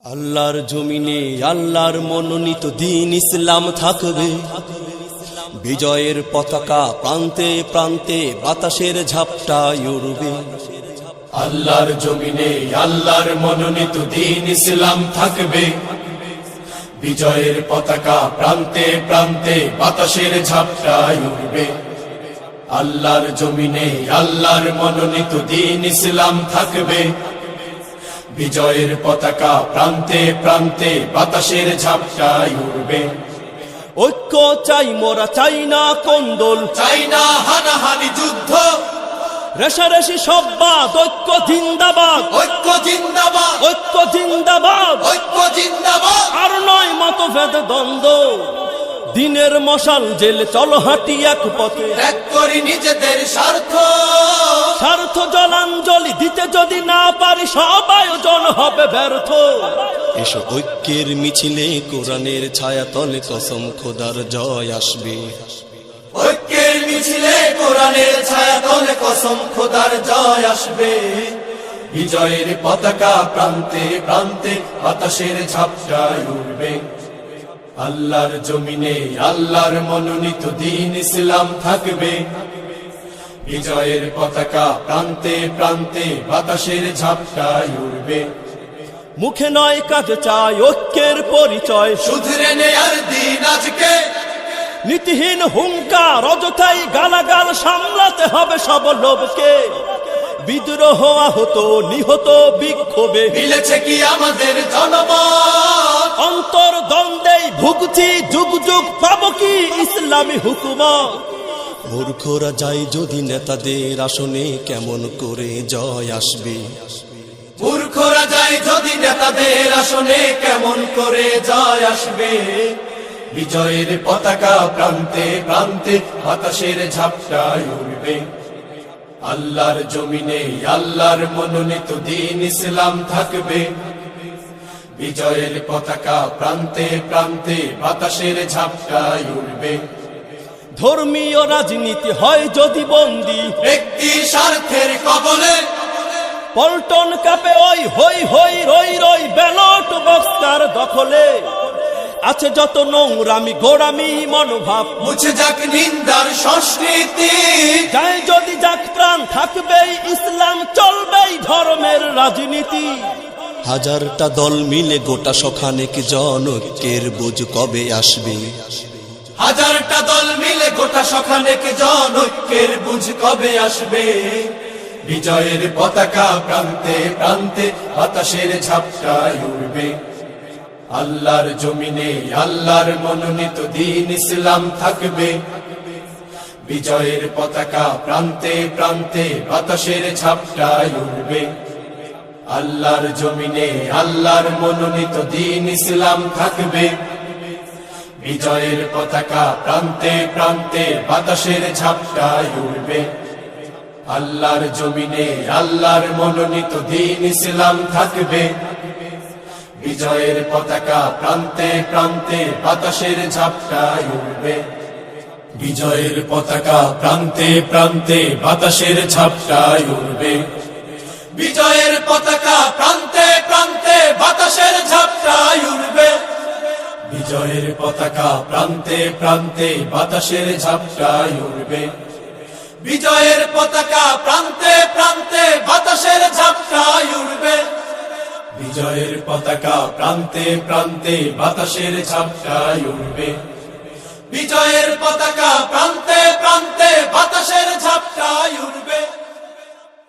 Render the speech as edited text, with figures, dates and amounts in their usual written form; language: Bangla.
আল্লাহর জমিনে আল্লাহর মনোনীত দ্বীন ইসলাম থাকবে। বিজয়ের পতাকা প্রান্তে প্রান্তে বাতাসের ঝাপটায় উড়বে। আল্লাহর জমিনে আল্লাহর মনোনীত দ্বীন ইসলাম থাকবে। বিজয়ের পতাকা প্রান্তে প্রান্তে বাতাসের ঝাপটায় উড়বে। আল্লাহর জমিনে আল্লাহর মনোনীত দ্বীন ইসলাম থাকবে। বিজয়ের পতাকা প্রান্তে প্রান্তে বাতাসের ঝাপটায় উড়বে। ঐক্য চাই মোরা, চাই না কোন্দল, চাই না হানাহানি যুদ্ধ, রেশারেশি সব বাদ। ঐক্য জিন্দাবাদ, ঐক্য জিন্দাবাদ, ঐক্য জিন্দাবাদ। ঐক্য জিন্দাবাদ। আর নয় মতভেদ দ্বন্দ্ব, দিনের মশাল জেলে চলো হাঁটি এক পথে। ত্যাগ করি নিজেদের স্বার্থ, স্বার্থ জলাঞ্জলি দিতে যদি না পারি সব আয়োজন হবে ব্যর্থ। এসো ঐক্যের মিছিলে কোরআনের ছায়াতলে কসম খোদার জয় আসবে। ঐক্যের মিছিলে কোরআনের ছায়াতলে কসম খোদার জয় আসবে। বিজয়ের পতাকা প্রান্তে প্রান্তে বাতাসের ঝাপটায় উড়বে। আল্লাহর জমিনে আল্লাহর মনোনীত দ্বীন ইসলাম থাকবে। বিজয়ের পতাকা প্রান্তে প্রান্তে বাতাসের ঝাপটায় উড়বে। মুখে নয় কাজে চাই ঐক্যের পরিচয়, শুধরে নেয়ার দিন আজকে। নীতিহীন হুঙ্কার অযথাই গালাগাল সামলাতে হবে সব লোভকে। বিদ্রোহ আহত নিহত বিক্ষোভে মিলেছে কি আমাদের জনমত? অন্তর দ্বন্দ্বেই ভুগছি যুগ যুগ, পাবো কি ইসলামী হুকুমত? মূর্খরা যায় যদি নেতাদের আসনে, কেমন করে জয় আসবে? মূর্খরা যায় যদি নেতাদের আসনে, কেমন করে জয় আসবে? বিজয়ের পতাকা প্রান্তে প্রান্তে বাতাসের ঝাপটায় উড়বে। আল্লাহর জমিনে আল্লাহর মনোনীত দ্বীন ইসলাম থাকবে। বিজয়ের পতাকা প্রান্তে প্রান্তে বাতাসের ঝাপটায় উড়বে। ধর্মীয় রাজনীতি হয় যদি বন্দী, ব্যক্তি স্বার্থের কবলে পল্টন কাপে ওই হই হই রই রই ব্যালট বক্সের দখলে। আছে যত নোংরামি গোড়ামি মনোভাব, মুছে যাক নিন্দার সংস্কৃতি। যায় যদি যাক প্রাণ থাকবেই ইসলাম, চলবেই ধর্মের রাজনীতি। হাজারটা দল মিলে গোটা সখানেক জনৈক্যের বুঝ কবে আসবে? হাজারটা দল মিলে গোটা সখানেক জনৈক্যের বুঝ কবে আসবে? বিজয়ের পতাকা প্রান্তে প্রান্তে বাতাসের ঝাপটায় উড়বে। আল্লাহর জমিনে আল্লাহর মনোনীত দ্বীন ইসলাম থাকবে। বিজয়ের পতাকা প্রান্তে প্রান্তে বাতাসের ঝাপটায় উড়বে। আল্লাহর জমিনে আল্লাহর মনোনীত দ্বীন ইসলাম থাকবে। বিজয়ের পতাকা প্রান্তে প্রান্তে বাতাসের ঝাপটায় উড়বে। আল্লাহর জমিনে আল্লাহর মনোনীত দ্বীন ইসলাম থাকবে। বিজয়ের পতাকা প্রান্তে প্রান্তে বাতাসের ঝাপটায় উড়বে। বিজয়ের পতাকা প্রান্তে প্রান্তে বাতাসের ঝাপটায় উড়বে। বিজয়ের পতাকা প্রান্তে প্রান্তে বাতাসের ঝাপটায় উড়বে। বিজয়ের পতাকা প্রান্তে প্রান্তে বাতাসের ঝাপটায় উড়বে। বিজয়ের পতাকা প্রান্তে প্রান্তে বাতাসের ঝাপটায় উড়বে। বিজয়ের পতাকা প্রান্তে প্রান্তে বাতাসের ঝাপটায় উড়বে। বিজয়ের পতাকা প্রান্তে